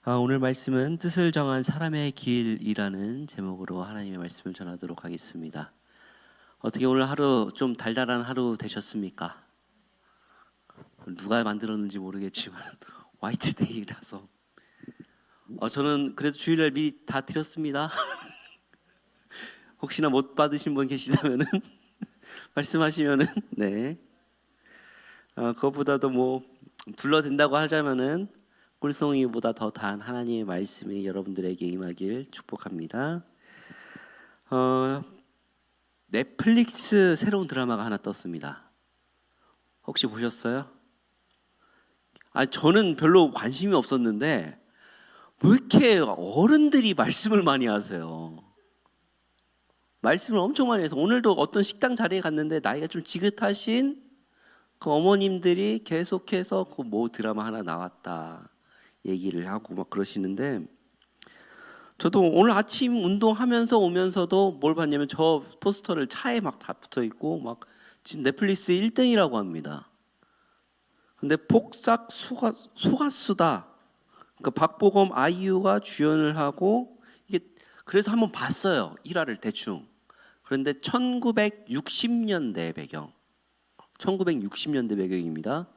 오늘 말씀은 뜻을 정한 사람의 길이라는 제목으로 하나님의 말씀을 전하도록 하겠습니다. 어떻게 오늘 하루 좀 달달한 하루 되셨습니까? 누가 만들었는지 모르겠지만 화이트데이라서 저는 그래도 주일날 미리 다 드렸습니다. 혹시나 못 받으신 분 계시다면은 말씀하시면은 네. 그것보다도 뭐 둘러댄다고 하자면은 꿀송이보다 더 단 하나님의 말씀이 여러분들에게 임하길 축복합니다. 넷플릭스 새로운 드라마가 하나 떴습니다. 혹시 보셨어요? 저는 별로 관심이 없었는데 왜 이렇게 어른들이 말씀을 많이 하세요? 말씀을 엄청 많이 해서 오늘도 어떤 식당 자리에 갔는데 나이가 좀 지긋하신 그 어머님들이 계속해서 그 뭐 드라마 하나 나왔다 얘기를 하고 막 그러시는데, 저도 오늘 아침 운동하면서 오면서도 뭘 봤냐면 저 포스터를 차에 막 다 붙어 있고 막 지금 넷플릭스 1등이라고 합니다. 근데 폭삭 소가수다. 그러니까 박보검 아이유가 주연을 하고, 이게 그래서 한번 봤어요. 1화를 대충. 그런데 1960년대 배경. 1960년대 배경입니다.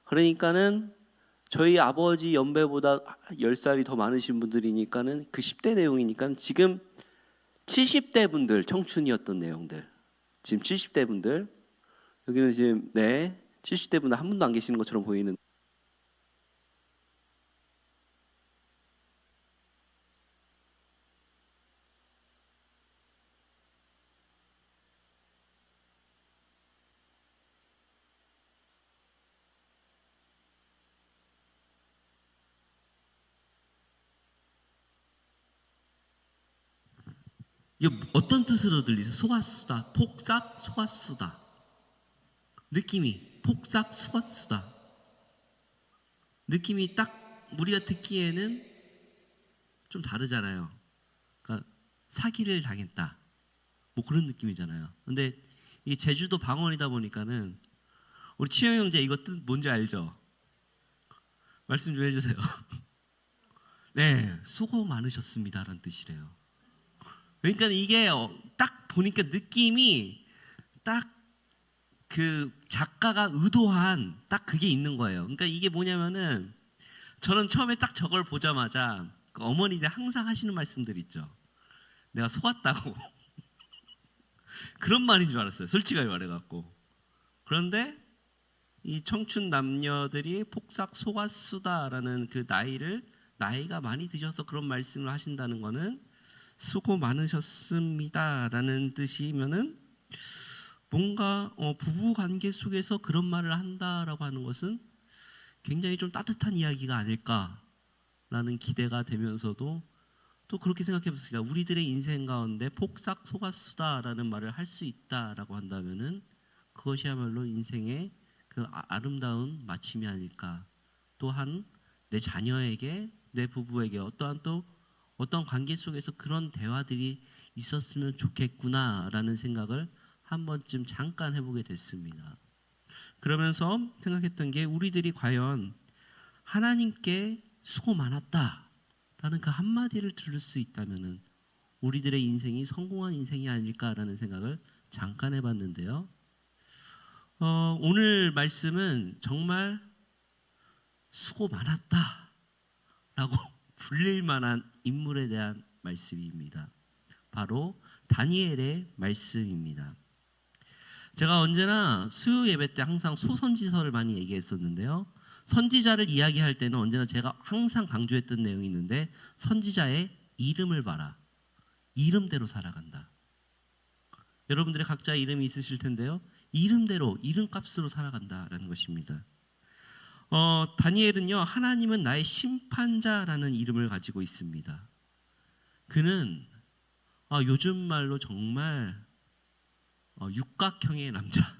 그러니까는 저희 아버지 연배보다 10살이 더 많으신 분들이니까는 그 10대 내용이니까 지금 70대 분들 청춘이었던 내용들. 지금 70대 분들 여기는 지금 70대 분들 한 분도 안 계시는 것처럼 보이는. 이거 어떤 뜻으로 들리세요? 소가수다, 폭삭, 소가수다. 느낌이 폭삭, 소가수다. 느낌이 딱 우리가 듣기에는 좀 다르잖아요. 그러니까 사기를 당했다, 뭐 그런 느낌이잖아요. 근데 이 제주도 방언이다 보니까는 우리 치영 형제 이거 뜻 뭔지 알죠? 말씀 좀 해주세요. 네, 수고 많으셨습니다라는 뜻이래요. 그러니까 이게 딱 보니까 느낌이 딱 그 작가가 의도한 딱 그게 있는 거예요. 그러니까 이게 뭐냐면은, 저는 처음에 딱 저걸 보자마자 그 어머니들 항상 하시는 말씀들 있죠. 내가 속았다고. 그런 말인 줄 알았어요. 솔직하게 말해갖고. 그런데 이 청춘 남녀들이 폭삭 속았수다라는 그 나이가 많이 드셔서 그런 말씀을 하신다는 거는 수고 많으셨습니다라는 뜻이면은, 뭔가 부부 관계 속에서 그런 말을 한다라고 하는 것은 굉장히 좀 따뜻한 이야기가 아닐까라는 기대가 되면서도, 또 그렇게 생각해 보겠습니다. 우리들의 인생 가운데 폭삭 속았수다라는 말을 할 수 있다라고 한다면은 그것이야말로 인생의 그 아름다운 마침이 아닐까. 또한 내 자녀에게, 내 부부에게 어떤 관계 속에서 그런 대화들이 있었으면 좋겠구나라는 생각을 한 번쯤 잠깐 해보게 됐습니다. 그러면서 생각했던 게, 우리들이 과연 하나님께 수고 많았다라는 그 한마디를 들을 수 있다면은 우리들의 인생이 성공한 인생이 아닐까라는 생각을 잠깐 해봤는데요. 오늘 말씀은 정말 수고 많았다라고 불릴 만한 인물에 대한 말씀입니다. 바로 다니엘의 말씀입니다. 제가 언제나 수요 예배 때 항상 소선지서를 많이 얘기했었는데요. 선지자를 이야기할 때는 언제나 제가 항상 강조했던 내용이 있는데, 선지자의 이름을 봐라. 이름대로 살아간다. 여러분들의 각자 이름이 있으실 텐데요. 이름대로, 이름값으로 살아간다라는 것입니다. 다니엘은요, 하나님은 나의 심판자라는 이름을 가지고 있습니다. 그는 요즘 말로 정말 육각형의 남자,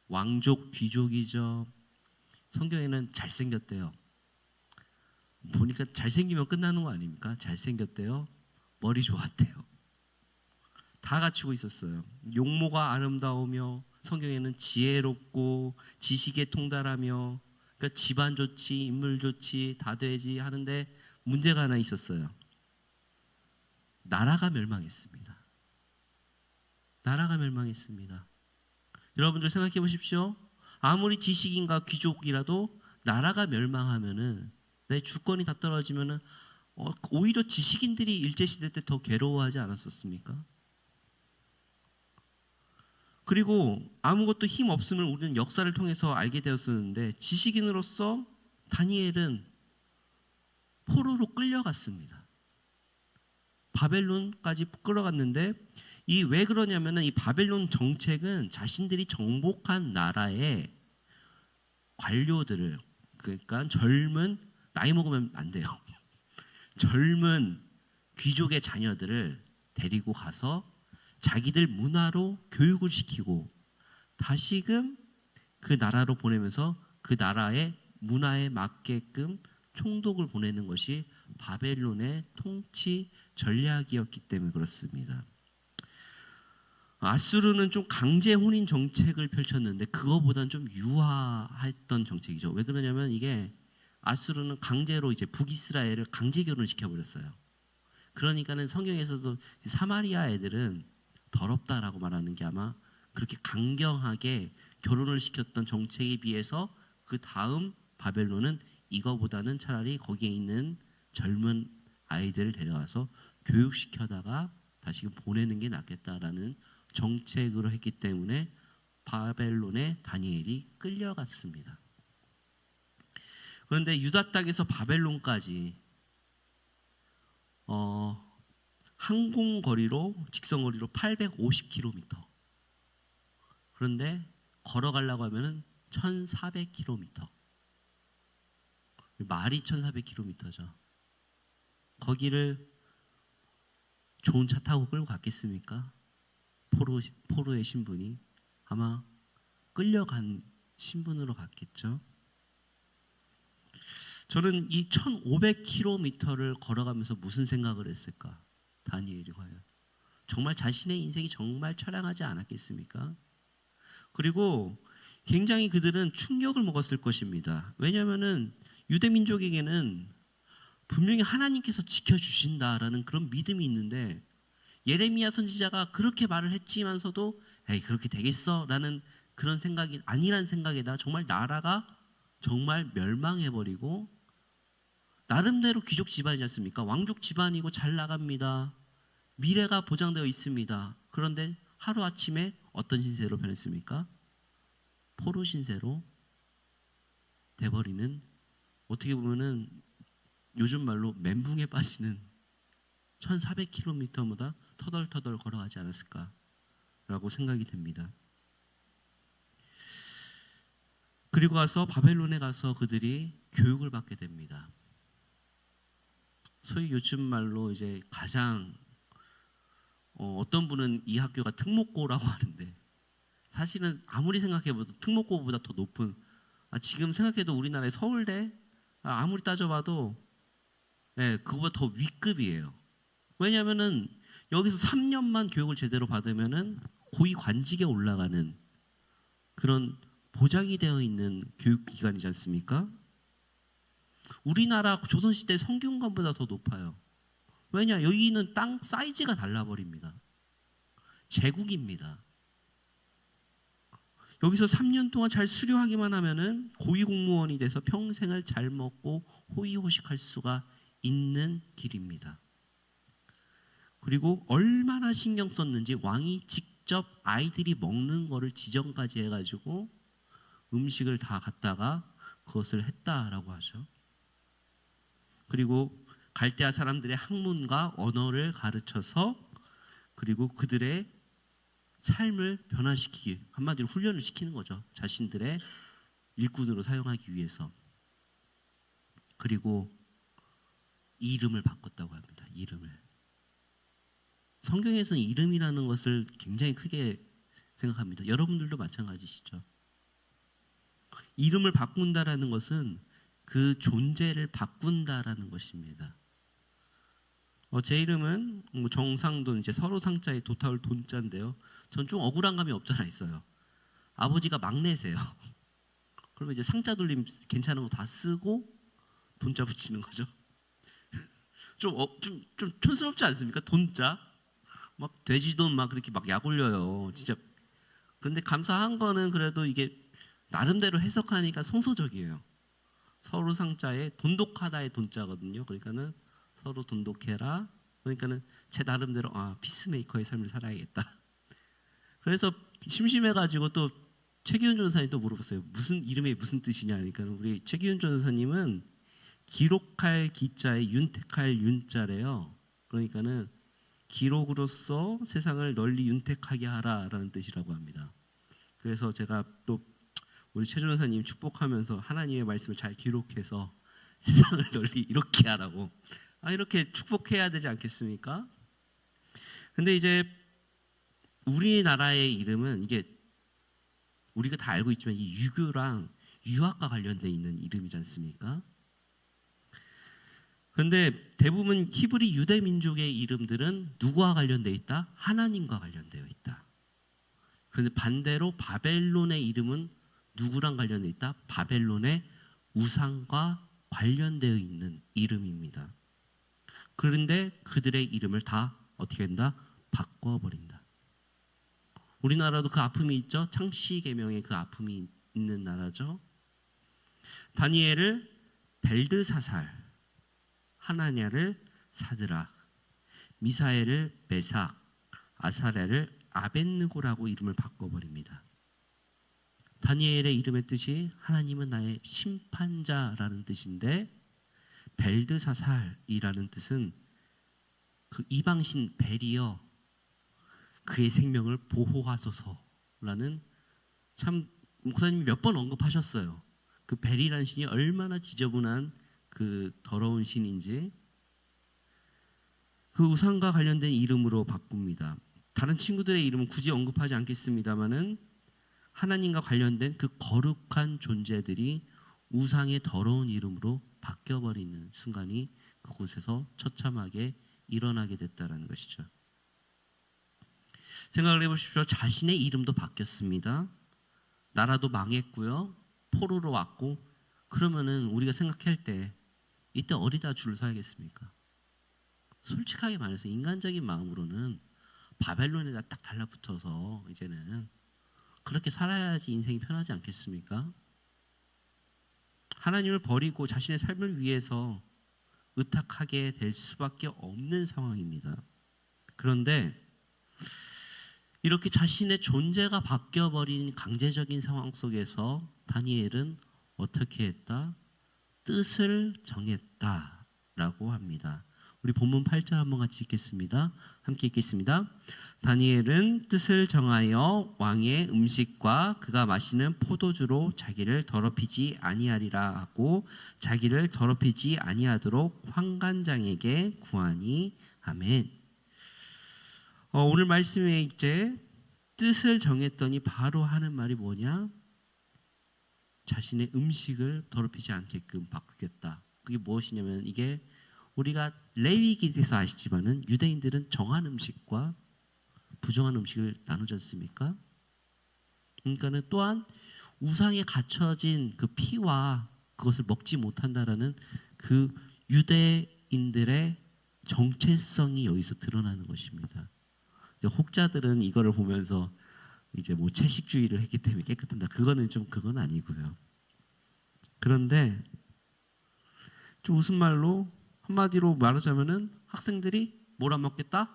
왕족 귀족이죠. 성경에는 잘생겼대요. 보니까 잘생기면 끝나는 거 아닙니까? 잘생겼대요. 머리 좋았대요. 다 갖추고 있었어요. 용모가 아름다우며, 성경에는 지혜롭고 지식에 통달하며, 그러니까 집안 좋지, 인물 좋지, 다 되지 하는데 문제가 하나 있었어요. 나라가 멸망했습니다. 나라가 멸망했습니다. 여러분들 생각해 보십시오. 아무리 지식인과 귀족이라도 나라가 멸망하면은 내 주권이 다 떨어지면은 오히려 지식인들이 일제시대 때 더 괴로워하지 않았었습니까? 그리고 아무것도 힘 없음을 우리는 역사를 통해서 알게 되었었는데 지식인으로서 다니엘은 포로로 끌려갔습니다. 바벨론까지 끌어갔는데 이 왜 그러냐면은 이 바벨론 정책은 자신들이 정복한 나라의 관료들을, 그러니까 젊은, 나이 먹으면 안 돼요. 젊은 귀족의 자녀들을 데리고 가서 자기들 문화로 교육을 시키고 다시금 그 나라로 보내면서 그 나라의 문화에 맞게끔 총독을 보내는 것이 바벨론의 통치 전략이었기 때문에 그렇습니다. 아수르는 좀 강제 혼인 정책을 펼쳤는데 그거보다는 좀 유화했던 정책이죠. 왜 그러냐면 이게 아수르는 강제로 이제 북이스라엘을 강제 결혼을 시켜버렸어요. 그러니까는 성경에서도 사마리아 애들은 더럽다라고 말하는 게 아마 그렇게 강경하게 결혼을 시켰던 정책에 비해서 그 다음 바벨론은 이거보다는 차라리 거기에 있는 젊은 아이들을 데려와서 교육시켜다가 다시 보내는 게 낫겠다라는 정책으로 했기 때문에 바벨론에 다니엘이 끌려갔습니다. 그런데 유다 땅에서 바벨론까지 항공거리로 직선거리로 850km. 그런데 걸어가려고 하면은 1400km. 말이 1400km죠. 거기를 좋은 차 타고 끌고 갔겠습니까? 포로의 신분이 아마 끌려간 신분으로 갔겠죠. 저는 이 1500km를 걸어가면서 무슨 생각을 했을까? 다니엘이 과연 정말 자신의 인생이 정말 처량하지 않았겠습니까? 그리고 굉장히 그들은 충격을 먹었을 것입니다. 왜냐하면은 유대민족에게는 분명히 하나님께서 지켜주신다라는 그런 믿음이 있는데 예레미야 선지자가 그렇게 말을 했지만서도 에이 그렇게 되겠어? 라는 그런 생각이 아니란 생각에다 정말 나라가 정말 멸망해버리고 나름대로 귀족 집안이지 않습니까? 왕족 집안이고 잘 나갑니다. 미래가 보장되어 있습니다. 그런데 하루아침에 어떤 신세로 변했습니까? 포로 신세로 돼버리는, 어떻게 보면은 요즘 말로 멘붕에 빠지는 1400km보다 터덜터덜 걸어가지 않았을까라고 생각이 됩니다. 그리고 가서 바벨론에 가서 그들이 교육을 받게 됩니다. 소위 요즘 말로 이제 가장 어떤 분은 이 학교가 특목고라고 하는데 사실은 아무리 생각해봐도 특목고보다 더 높은, 지금 생각해도 우리나라의 서울대 아무리 따져봐도 그거보다 더 윗급이에요. 왜냐하면은 여기서 3년만 교육을 제대로 받으면은 고위 관직에 올라가는 그런 보장이 되어 있는 교육기관이지 않습니까? 우리나라 조선시대 성균관보다 더 높아요. 왜냐? 여기는 땅 사이즈가 달라버립니다. 제국입니다. 여기서 3년 동안 잘 수료하기만 하면은 고위공무원이 돼서 평생을 잘 먹고 호의호식할 수가 있는 길입니다. 그리고 얼마나 신경 썼는지 왕이 직접 아이들이 먹는 거를 지정까지 해가지고 음식을 다 갖다가 그것을 했다라고 하죠. 그리고 갈대아 사람들의 학문과 언어를 가르쳐서 그리고 그들의 삶을 변화시키기, 한마디로 훈련을 시키는 거죠. 자신들의 일꾼으로 사용하기 위해서. 그리고 이름을 바꿨다고 합니다. 이름을. 성경에서는 이름이라는 것을 굉장히 크게 생각합니다. 여러분들도 마찬가지시죠. 이름을 바꾼다라는 것은 그 존재를 바꾼다라는 것입니다. 제 이름은 정상돈, 이제 서로 상자에 도타울 돈자인데요. 전 좀 억울한 감이 없잖아 있어요. 아버지가 막내세요. 그러면 이제 상자 돌림 괜찮은 거 다 쓰고 돈자 붙이는 거죠. 좀 촌스럽지 않습니까? 돈자 막 돼지돈 막 그렇게 막 약 올려요. 진짜. 그런데 감사한 거는 그래도 이게 나름대로 해석하니까 성서적이에요. 서로 상자에 돈독하다의 돈자거든요. 그러니까는 서로 돈독해라. 그러니까는 제 나름대로 피스메이커의 삶을 살아야겠다. 그래서 심심해가지고 또 최기훈 전사님 또 물어봤어요. 무슨 이름이 무슨 뜻이냐 하니까 우리 최기훈 전사님은 기록할 기자에 윤택할 윤자래요. 그러니까는 기록으로서 세상을 널리 윤택하게 하라라는 뜻이라고 합니다. 그래서 제가 또 우리 최 전사님 축복하면서 하나님의 말씀을 잘 기록해서 세상을 널리 이렇게 하라고 이렇게 축복해야 되지 않겠습니까? 근데 이제 우리나라의 이름은 이게 우리가 다 알고 있지만 이 유교랑 유학과 관련돼 있는 이름이지 않습니까? 그런데 대부분 히브리 유대 민족의 이름들은 누구와 관련돼 있다? 하나님과 관련되어 있다. 그런데 반대로 바벨론의 이름은 누구랑 관련돼 있다? 바벨론의 우상과 관련되어 있는 이름입니다. 그런데 그들의 이름을 다 어떻게 한다? 바꿔버린다. 우리나라도 그 아픔이 있죠. 창씨개명의 그 아픔이 있는 나라죠. 다니엘을 벨드사살, 하나냐를 사드락, 미사엘을 메삭, 아사랴를 아벳느고라고 이름을 바꿔버립니다. 다니엘의 이름의 뜻이 하나님은 나의 심판자라는 뜻인데 벨드사살이라는 뜻은 그 이방신 벨이여 그의 생명을 보호하소서라는 참 목사님이 몇 번 언급하셨어요. 그 벨이라는 신이 얼마나 지저분한 그 더러운 신인지 그 우상과 관련된 이름으로 바꿉니다. 다른 친구들의 이름은 굳이 언급하지 않겠습니다만은 하나님과 관련된 그 거룩한 존재들이 우상의 더러운 이름으로 바뀌어버리는 순간이 그곳에서 처참하게 일어나게 됐다는 것이죠. 생각을 해보십시오. 자신의 이름도 바뀌었습니다. 나라도 망했고요. 포로로 왔고 그러면은 우리가 생각할 때 이때 어디다 줄을 서야겠습니까? 솔직하게 말해서 인간적인 마음으로는 바벨론에다 딱 달라붙어서 이제는 그렇게 살아야지 인생이 편하지 않겠습니까? 하나님을 버리고 자신의 삶을 위해서 의탁하게 될 수밖에 없는 상황입니다. 그런데 이렇게 자신의 존재가 바뀌어버린 강제적인 상황 속에서 다니엘은 어떻게 했다? 뜻을 정했다라고 합니다. 우리 본문 8절 한번 같이 읽겠습니다. 함께 읽겠습니다. 다니엘은 뜻을 정하여 왕의 음식과 그가 마시는 포도주로 자기를 더럽히지 아니하리라 하고 자기를 더럽히지 아니하도록 환관장에게 구하니 아멘. 오늘 말씀에 이제 뜻을 정했더니 바로 하는 말이 뭐냐? 자신의 음식을 더럽히지 않게끔 바꾸겠다. 그게 무엇이냐면 이게 우리가 레위기에서 아시지만은 유대인들은 정한 음식과 부정한 음식을 나누지 않습니까? 그러니까는 또한 우상에 갇혀진 그 피와 그것을 먹지 못한다라는 그 유대인들의 정체성이 여기서 드러나는 것입니다. 혹자들은 이거를 보면서 이제 뭐 채식주의를 했기 때문에 깨끗한다. 그건 아니고요. 그런데 좀 우스말로 한마디로 말하자면은 학생들이 뭘 안 먹겠다?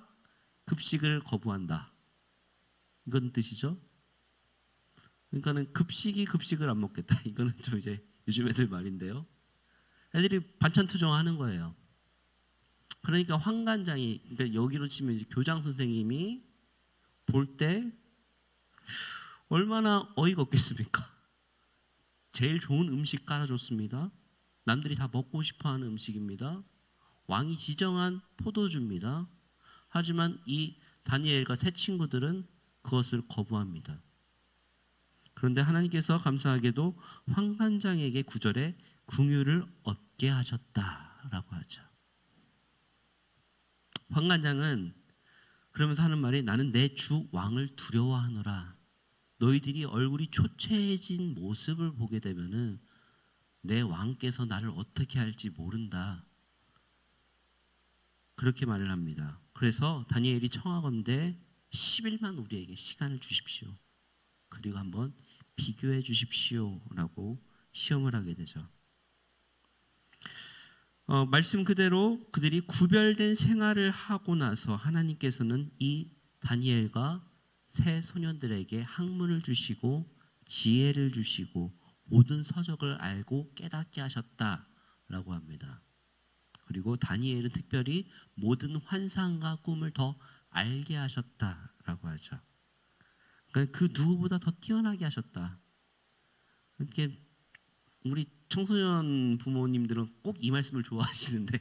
급식을 거부한다. 이건 뜻이죠. 그러니까는 급식을 안 먹겠다. 이거는 좀 이제 요즘 애들 말인데요. 애들이 반찬 투정하는 거예요. 그러니까 환관장이, 그러니까 여기로 치면 이제 교장 선생님이 볼 때 얼마나 어이가 없겠습니까? 제일 좋은 음식 깔아줬습니다. 남들이 다 먹고 싶어하는 음식입니다. 왕이 지정한 포도주입니다. 하지만 이 다니엘과 세 친구들은 그것을 거부합니다. 그런데 하나님께서 감사하게도 환관장에게 9절에 긍휼을 얻게 하셨다라고 하죠. 환관장은 그러면서 하는 말이 나는 내 주 왕을 두려워하노라. 너희들이 얼굴이 초췌해진 모습을 보게 되면은 내 왕께서 나를 어떻게 할지 모른다. 그렇게 말을 합니다. 그래서 다니엘이 청하건대 10일만 우리에게 시간을 주십시오. 그리고 한번 비교해 주십시오라고 시험을 하게 되죠. 말씀 그대로 그들이 구별된 생활을 하고 나서 하나님께서는 이 다니엘과 세 소년들에게 학문을 주시고 지혜를 주시고 모든 서적을 알고 깨닫게 하셨다라고 합니다. 그리고 다니엘은 특별히 모든 환상과 꿈을 더 알게 하셨다라고 하죠. 그러니까 그 누구보다 더 뛰어나게 하셨다. 이렇게 우리 청소년 부모님들은 꼭 이 말씀을 좋아하시는데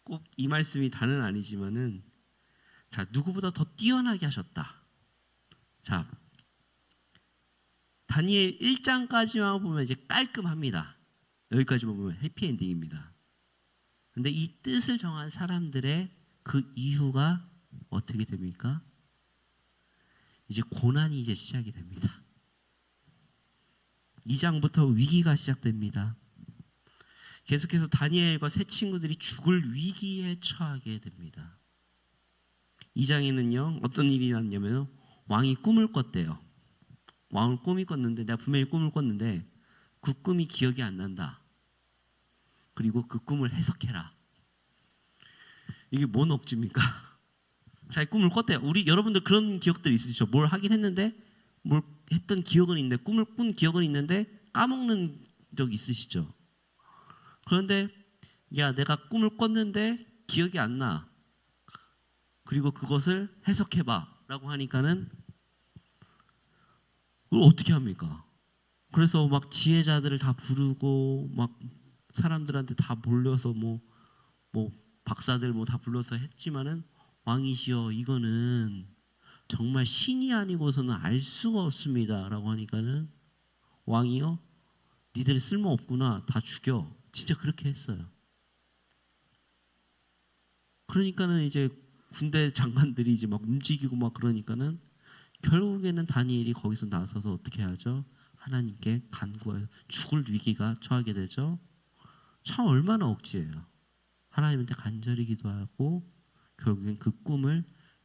꼭 이 말씀이 다는 아니지만은 자, 누구보다 더 뛰어나게 하셨다. 자, 다니엘 1장까지만 보면 이제 깔끔합니다. 여기까지만 보면 해피엔딩입니다. 근데 이 뜻을 정한 사람들의 그 이유가 어떻게 됩니까? 이제 고난이 이제 시작이 됩니다. 2장부터 위기가 시작됩니다. 계속해서 다니엘과 세 친구들이 죽을 위기에 처하게 됩니다. 2장에는요 어떤 일이 났냐면 왕이 꿈을 꿨대요. 왕은 꿈이 꿨는데 내가 분명히 꿈을 꿨는데 그 꿈이 기억이 안 난다. 그리고 그 꿈을 해석해라. 이게 뭔 억지입니까? 자기 꿈을 꿨대요. 우리 여러분들 그런 기억들 있으시죠? 뭘 하긴 했는데 뭘 했던 기억은 있는데 꿈을 꾼 기억은 있는데 까먹는 적 있으시죠? 그런데 야 내가 꿈을 꿨는데 기억이 안 나. 그리고 그것을 해석해봐 라고 하니까는 그걸 어떻게 합니까? 그래서 막 지혜자들을 다 부르고 막 사람들한테 다 몰려서 뭐 박사들 뭐 다 불러서 했지만은 왕이시여 이거는 정말 신이 아니고서는 알 수가 없습니다 라고 하니까는 왕이요 니들 쓸모없구나 다 죽여. 진짜 그렇게 했어요. 그러니까는 이제 군대 장관들이 이제 막 움직이고 막 그러니까는 결국에는 다니엘이 거기서 나서서 어떻게 하죠? 하나님께 간구해서 죽을 위기가 처하게 되죠. 참 얼마나 억지예요. 하나님한테 간절히 기도하고 결국엔 그 꿈을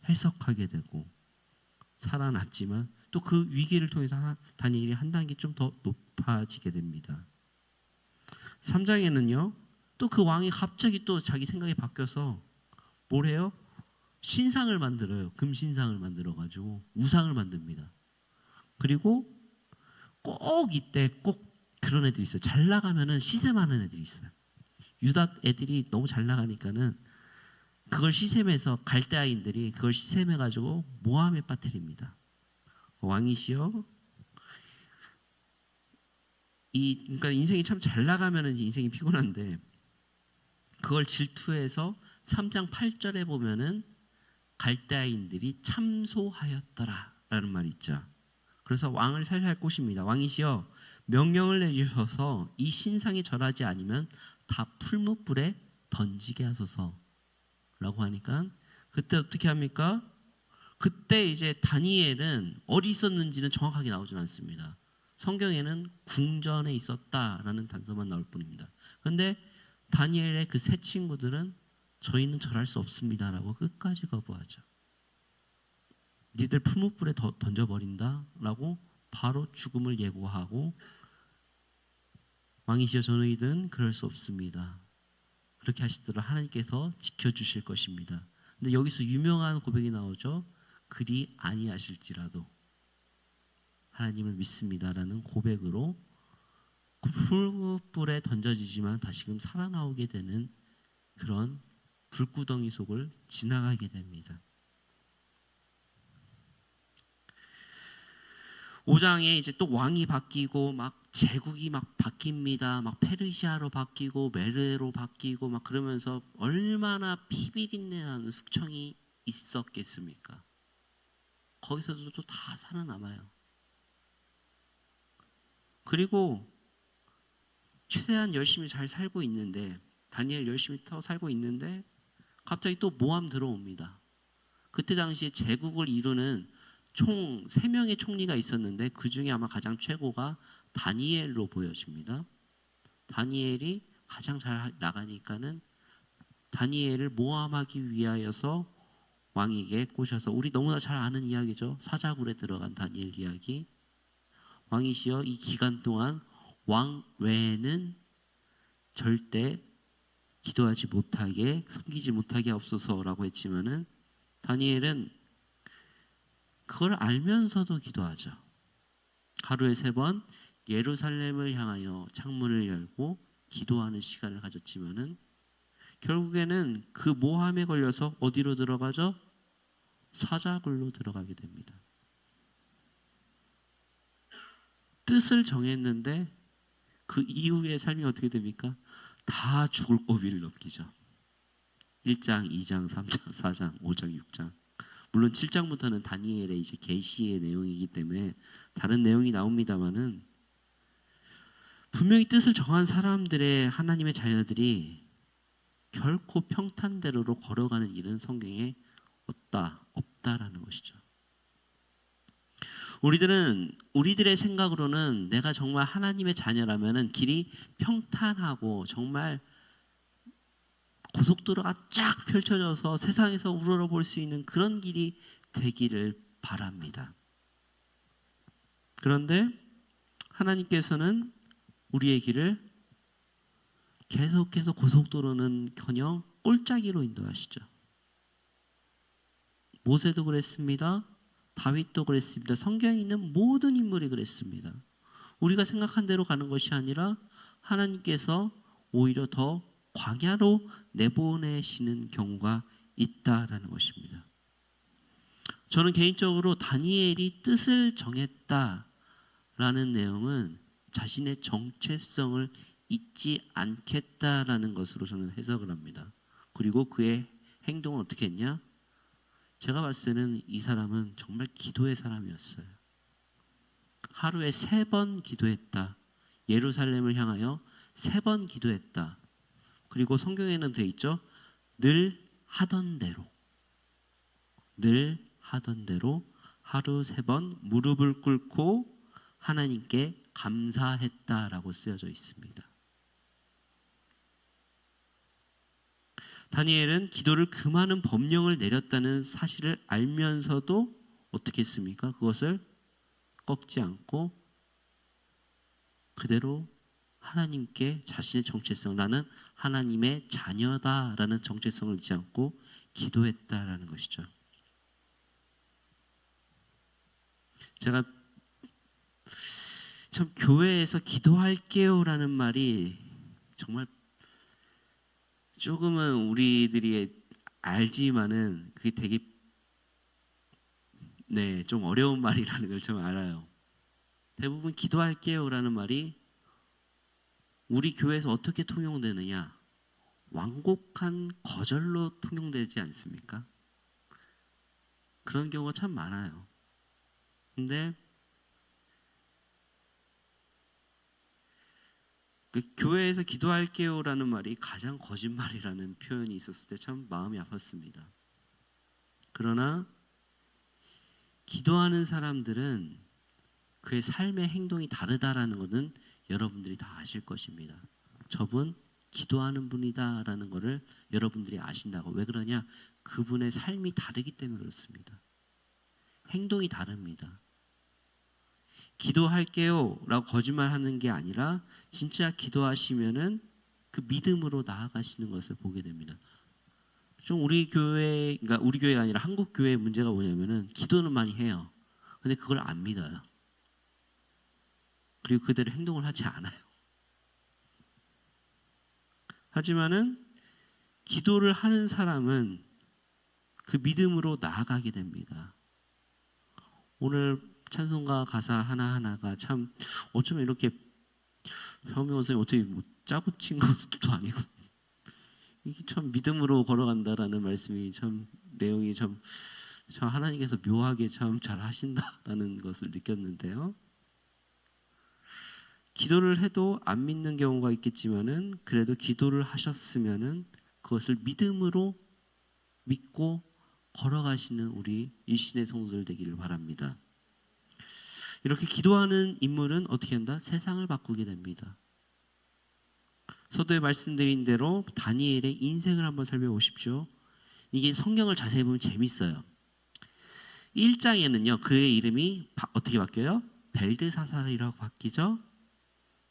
해석하게 되고 살아났지만 또 그 위기를 통해서 다니엘이 한 단계 좀 더 높아지게 됩니다. 3장에는요 또 그 왕이 갑자기 또 자기 생각이 바뀌어서 뭘 해요? 신상을 만들어요. 금신상을 만들어가지고 우상을 만듭니다. 그리고 꼭 이때 꼭 그런 애들이 있어요. 잘 나가면은 시샘하는 애들이 있어요. 유다 애들이 너무 잘 나가니까는 그걸 시샘해서 갈대아인들이 그걸 시샘해가지고 모함에 빠뜨립니다. 왕이시여 그러니까 인생이 참 잘 나가면은 인생이 피곤한데 그걸 질투해서 3장 8절에 보면은 갈대아인들이 참소하였더라라는 말이 있죠. 그래서 왕을 살살 꼬십니다. 왕이시여 명령을 내주셔서 이 신상에 절하지 않으면 다 풀무불에 던지게 하소서라고 하니까 그때 어떻게 합니까? 그때 이제 다니엘은 어디 있었는지는 정확하게 나오진 않습니다. 성경에는 궁전에 있었다라는 단서만 나올 뿐입니다. 그런데 다니엘의 그 세 친구들은 저희는 절할 수 없습니다라고 끝까지 거부하죠. 니들 풀무불에 던져버린다라고 바로 죽음을 예고하고 왕이시여 저희들은 그럴 수 없습니다. 그렇게 하시더라도 하나님께서 지켜주실 것입니다. 근데 여기서 유명한 고백이 나오죠. 그리 아니하실지라도 하나님을 믿습니다라는 고백으로 풀무불에 던져지지만 다시금 살아나오게 되는 그런 불구덩이 속을 지나가게 됩니다. 5장에 이제 또 왕이 바뀌고 막 제국이 막 바뀝니다. 막 페르시아로 바뀌고 메르로 바뀌고 막 그러면서 얼마나 피비린내 나는 숙청이 있었겠습니까? 거기서도 또 다 살아남아요. 그리고 최대한 열심히 잘 살고 있는데 다니엘 열심히 더 살고 있는데 갑자기 또 모함 들어옵니다. 그때 당시에 제국을 이루는 총 3명의 총리가 있었는데 그 중에 아마 가장 최고가 다니엘로 보여집니다. 다니엘이 가장 잘 나가니까는 다니엘을 모함하기 위하여서 왕에게 꼬셔서, 우리 너무나 잘 아는 이야기죠. 사자굴에 들어간 다니엘 이야기. 왕이시여, 이 기간 동안 왕 외에는 절대 기도하지 못하게, 섬기지 못하게 하옵소서라고 했지만은 다니엘은 그걸 알면서도 기도하죠. 하루에 3번 예루살렘을 향하여 창문을 열고 기도하는 시간을 가졌지만은 결국에는 그 모함에 걸려서 어디로 들어가죠? 사자굴로 들어가게 됩니다. 뜻을 정했는데 그 이후의 삶이 어떻게 됩니까? 다 죽을 고비를 넘기죠. 1장, 2장, 3장, 4장, 5장, 6장. 물론 7장부터는 다니엘의 이제 계시의 내용이기 때문에 다른 내용이 나옵니다만은 분명히 뜻을 정한 사람들의, 하나님의 자녀들이 결코 평탄대로로 걸어가는 일은 성경에 없다라는 것이죠. 우리들의 생각으로는 내가 정말 하나님의 자녀라면은 길이 평탄하고 정말 고속도로가 쫙 펼쳐져서 세상에서 우러러볼 수 있는 그런 길이 되기를 바랍니다. 그런데 하나님께서는 우리의 길을 계속해서 고속도로는커녕 꼴짜기로 인도하시죠. 모세도 그랬습니다. 다윗도 그랬습니다. 성경에 있는 모든 인물이 그랬습니다. 우리가 생각한 대로 가는 것이 아니라 하나님께서 오히려 더 광야로 내보내시는 경우가 있다라는 것입니다. 저는 개인적으로 다니엘이 뜻을 정했다라는 내용은 자신의 정체성을 잊지 않겠다라는 것으로 저는 해석을 합니다. 그리고 그의 행동은 어떻게 했냐? 제가 봤을 때는 이 사람은 정말 기도의 사람이었어요. 하루에 3번 기도했다. 예루살렘을 향하여 3번 기도했다. 그리고 성경에는 되어 있죠. 늘 하던 대로 하루 3번 무릎을 꿇고 하나님께 감사했다라고 쓰여져 있습니다. 다니엘은 기도를 금하는 법령을 내렸다는 사실을 알면서도 어떻게 했습니까? 그것을 꺾지 않고 그대로 하나님께 자신의 정체성, 나는 하나님의 자녀다라는 정체성을 잊지 않고 기도했다라는 것이죠. 제가 참 교회에서 기도할게요라는 말이 정말 조금은 우리들이 알지만은 그게 되게 좀 어려운 말이라는 걸 좀 알아요. 대부분 기도할게요라는 말이 우리 교회에서 어떻게 통용되느냐? 완곡한 거절로 통용되지 않습니까? 그런 경우가 참 많아요. 근데 그 교회에서 기도할게요라는 말이 가장 거짓말이라는 표현이 있었을 때 참 마음이 아팠습니다. 그러나 기도하는 사람들은 그의 삶의 행동이 다르다라는 것은 여러분들이 다 아실 것입니다. 저분 기도하는 분이다라는 것을 여러분들이 아신다고. 왜 그러냐? 그분의 삶이 다르기 때문에 그렇습니다. 행동이 다릅니다. 기도할게요 라고 거짓말하는 게 아니라 진짜 기도하시면은 그 믿음으로 나아가시는 것을 보게 됩니다. 좀 우리 교회가 아니라 한국 교회의 문제가 뭐냐면은 기도는 많이 해요. 근데 그걸 안 믿어요. 그리고 그대로 행동을 하지 않아요. 하지만은 기도를 하는 사람은 그 믿음으로 나아가게 됩니다. 오늘 찬송가 가사 하나하나가 참 어쩌면 이렇게 서명 선생님 어떻게 뭐 짜고 친 것도 아니고 이게 참 믿음으로 걸어간다라는 말씀이 참 내용이 참 하나님께서 묘하게 참 잘 하신다라는 것을 느꼈는데요. 기도를 해도 안 믿는 경우가 있겠지만은 그래도 기도를 하셨으면은 그것을 믿음으로 믿고 걸어가시는 우리 일신의 성도들 되기를 바랍니다. 이렇게 기도하는 인물은 어떻게 한다? 세상을 바꾸게 됩니다. 서두에 말씀드린 대로 다니엘의 인생을 한번 살펴보십시오. 이게 성경을 자세히 보면 재밌어요. 1장에는요. 그의 이름이 어떻게 바뀌어요? 벨드사살이라고 바뀌죠.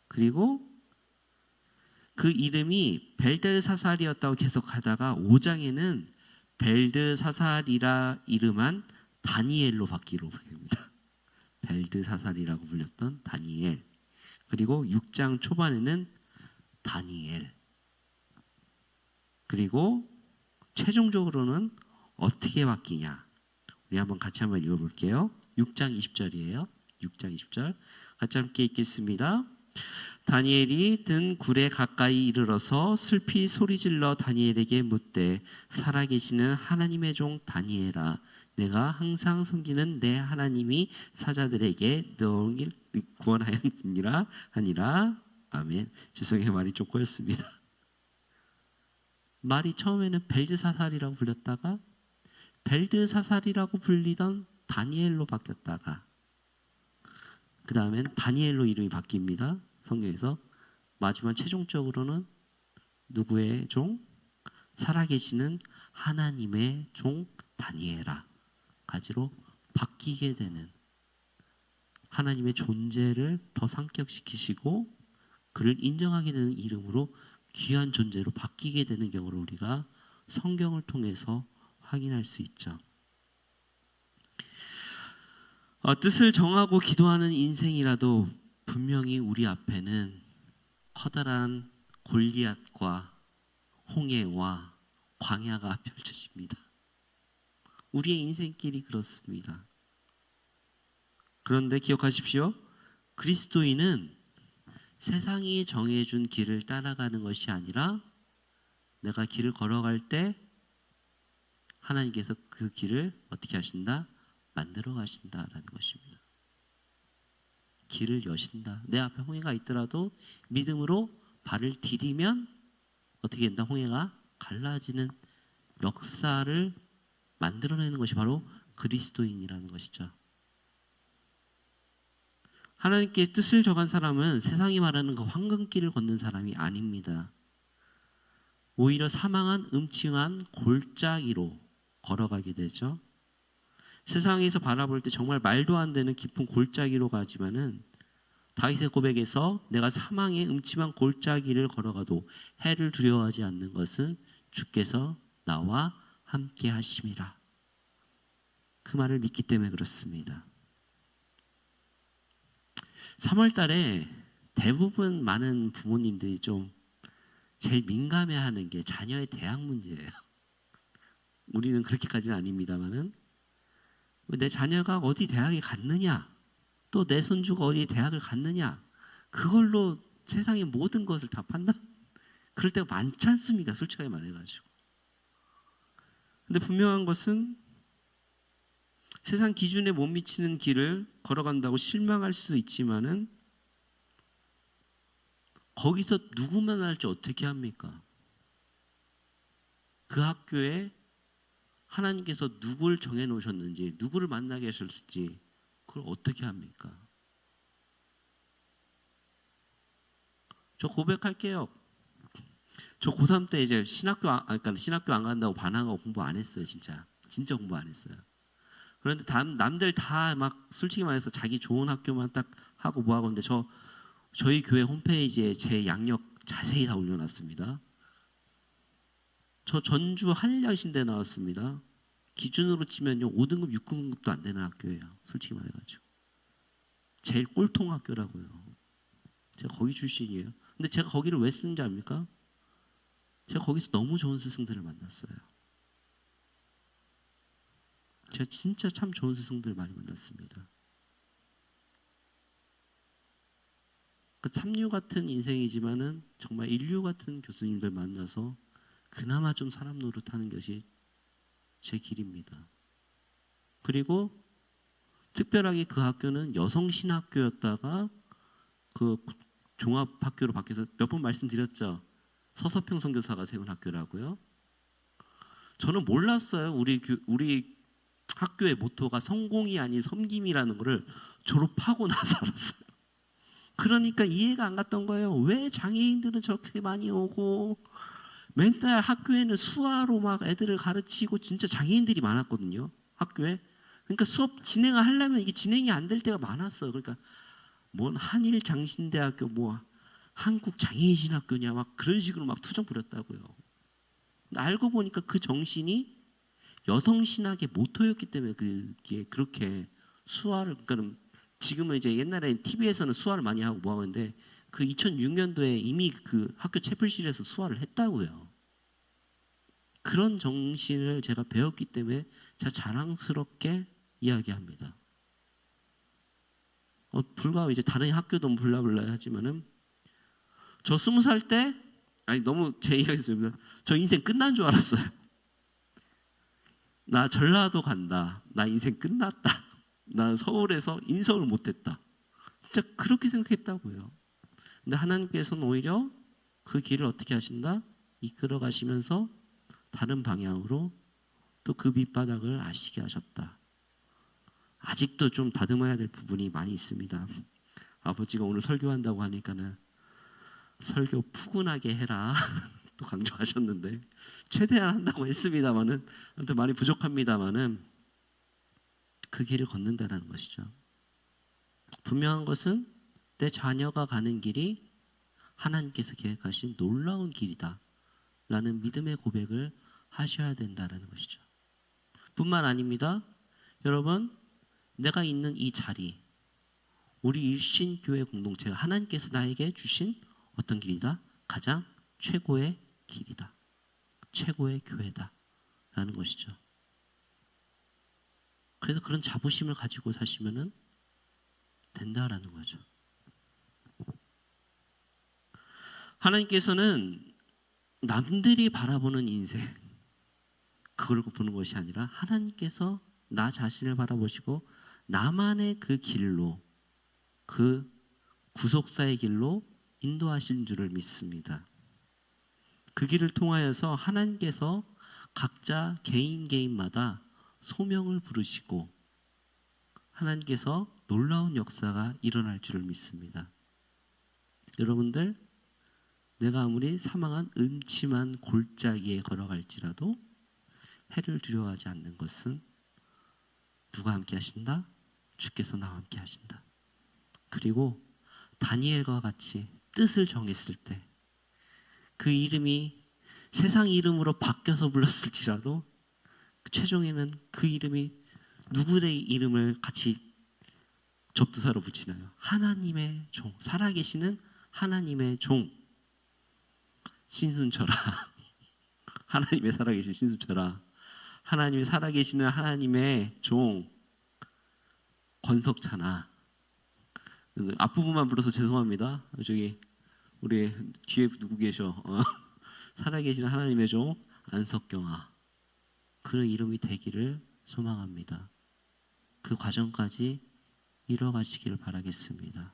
그리고 그 이름이 벨드사살이었다고 계속 하다가 5장에는 벨드사살이라 이름한 다니엘로 바뀌로 됩니다. 벨드사살이라고 불렸던 다니엘. 그리고 6장 초반에는 다니엘. 그리고 최종적으로는 어떻게 바뀌냐? 우리 같이 한번 읽어볼게요. 6장 20절이에요. 6장 20절 같이 함께 읽겠습니다. 다니엘이 든 굴에 가까이 이르러서 슬피 소리질러 다니엘에게 묻되 살아계시는 하나님의 종 다니엘아, 내가 항상 섬기는 내 하나님이 사자들에게 너를 구원하였느니라 하니라. 아멘. 죄송해요, 말이 좀 꼬였습니다. 말이 처음에는 벨드사살이라고 불렸다가 벨드사살이라고 불리던 다니엘로 바뀌었다가 그 다음엔 다니엘로 이름이 바뀝니다. 성경에서. 마지막 최종적으로는 누구의 종? 살아계시는 하나님의 종 다니엘아 가지로 바뀌게 되는, 하나님의 존재를 더 상격시키시고 그를 인정하게 되는 이름으로 귀한 존재로 바뀌게 되는 경우를 우리가 성경을 통해서 확인할 수 있죠. 뜻을 정하고 기도하는 인생이라도 분명히 우리 앞에는 커다란 골리앗과 홍해와 광야가 펼쳐집니다. 우리의 인생길이 그렇습니다. 그런데 기억하십시오. 그리스도인은 세상이 정해준 길을 따라가는 것이 아니라 내가 길을 걸어갈 때 하나님께서 그 길을 어떻게 하신다? 만들어 가신다라는 것입니다. 길을 여신다. 내 앞에 홍해가 있더라도 믿음으로 발을 디디면 어떻게 된다? 홍해가 갈라지는 역사를 만들어내는 것이 바로 그리스도인이라는 것이죠. 하나님께 뜻을 정한 사람은 세상이 말하는 그 황금길을 걷는 사람이 아닙니다. 오히려 사망한 음침한 골짜기로 걸어가게 되죠. 세상에서 바라볼 때 정말 말도 안 되는 깊은 골짜기로 가지만은 다윗의 고백에서 내가 사망의 음침한 골짜기를 걸어가도 해를 두려워하지 않는 것은 주께서 나와 함께 하심이라. 그 말을 믿기 때문에 그렇습니다. 3월 달에 대부분 많은 부모님들이 좀 제일 민감해하는 게 자녀의 대학 문제예요. 우리는 그렇게까지는 아닙니다만은 내 자녀가 어디 대학에 갔느냐, 또 내 손주가 어디 대학을 갔느냐, 그걸로 세상의 모든 것을 다 판단. 그럴 때가 많지 않습니까? 솔직하게 말해가지고. 근데 분명한 것은 세상 기준에 못 미치는 길을 걸어간다고 실망할 수도 있지만은 거기서 누구 만날지 어떻게 합니까? 그 학교에 하나님께서 누구를 정해놓으셨는지, 누구를 만나게 하셨을지 그걸 어떻게 합니까? 저 고백할게요. 저 고3 때 이제 신학교 안 간다고 반항하고 공부 안 했어요. 진짜 공부 안 했어요. 그런데 남들 다 막 솔직히 말해서 자기 좋은 학교만 딱 하고 뭐 하고 있는데 저희 교회 홈페이지에 제 양력 자세히 다 올려놨습니다. 저 전주 한일야신대 나왔습니다. 기준으로 치면요 5등급 6등급도 안 되는 학교예요. 솔직히 말해가지고 제일 꼴통 학교라고요. 제가 거기 출신이에요. 근데 제가 거기를 왜 쓴지 압니까? 제가 거기서 너무 좋은 스승들을 만났어요. 제가 진짜 참 좋은 스승들을 많이 만났습니다. 그 삼류 같은 인생이지만은 정말 인류 같은 교수님들 만나서 그나마 좀 사람 노릇하는 것이 제 길입니다. 그리고 특별하게 그 학교는 여성신학교였다가 그 종합학교로 바뀌어서 몇 번 말씀드렸죠. 서서평 선교사가 세운 학교라고요. 저는 몰랐어요. 우리 학교의 모토가 성공이 아닌 섬김이라는 것을 졸업하고 나서 알았어요. 그러니까 이해가 안 갔던 거예요. 왜 장애인들은 저렇게 많이 오고 맨날 학교에는 수화로 막 애들을 가르치고 진짜 장애인들이 많았거든요. 학교에. 그러니까 수업 진행을 하려면 이게 진행이 안 될 때가 많았어요. 그러니까 뭔 한일 장신대학교 뭐 한국 장애인신학교냐 막 그런 식으로 막 투정 부렸다고요. 알고 보니까 그 정신이 여성 신학의 모토였기 때문에 그게 그렇게 수화를 그러니까 지금은 이제 옛날에 TV에서는 수화를 많이 하고 뭐 하는데 그 2006년도에 이미 그 학교 채플실에서 수화를 했다고요. 그런 정신을 제가 배웠기 때문에 제가 자랑스럽게 이야기합니다. 불과 이제 다른 학교도 블라블라 하지만은 저 20살 때 아니 너무 제 이야기였습니다. 저 인생 끝난 줄 알았어요. 나 전라도 간다. 나 인생 끝났다. 나 서울에서 인서울 못했다. 진짜 그렇게 생각했다고요. 근데 하나님께서는 오히려 그 길을 어떻게 하신다? 이끌어 가시면서 다른 방향으로 또 그 밑바닥을 아시게 하셨다. 아직도 좀 다듬어야 될 부분이 많이 있습니다. 아버지가 오늘 설교한다고 하니까는 설교 푸근하게 해라 또 강조하셨는데 최대한 한다고 했습니다만은 아무튼 많이 부족합니다만은 그 길을 걷는다라는 것이죠. 분명한 것은 내 자녀가 가는 길이 하나님께서 계획하신 놀라운 길이다 라는 믿음의 고백을 하셔야 된다라는 것이죠. 뿐만 아닙니다. 여러분, 내가 있는 이 자리, 우리 일신교회 공동체가 하나님께서 나에게 주신 어떤 길이다? 가장 최고의 길이다. 최고의 교회다 라는 것이죠. 그래서 그런 자부심을 가지고 사시면은 된다라는 거죠. 하나님께서는 남들이 바라보는 인생 그걸 보는 것이 아니라 하나님께서 나 자신을 바라보시고 나만의 그 길로 그 구속사의 길로 인도하신 줄을 믿습니다. 그 길을 통하여서 하나님께서 각자 개인마다 소명을 부르시고 하나님께서 놀라운 역사가 일어날 줄을 믿습니다. 여러분들, 내가 아무리 사망한 음침한 골짜기에 걸어갈지라도 해를 두려워하지 않는 것은 누가 함께 하신다? 주께서 나와 함께 하신다. 그리고 다니엘과 같이 뜻을 정했을 때 그 이름이 세상 이름으로 바뀌어서 불렀을지라도 최종에는 그 이름이 누구의 이름을 같이 접두사로 붙이나요? 하나님의 종, 살아계시는 하나님의 종 신순철아 하나님의 살아계신 신순철아 하나님의 살아계시는 하나님의 종 권석찬아 앞부분만 불러서 죄송합니다. 저기 우리 뒤에 누구 계셔? 살아계시는 하나님의 종 안석경아 그 이름이 되기를 소망합니다. 그 과정까지 이뤄가시기를 바라겠습니다.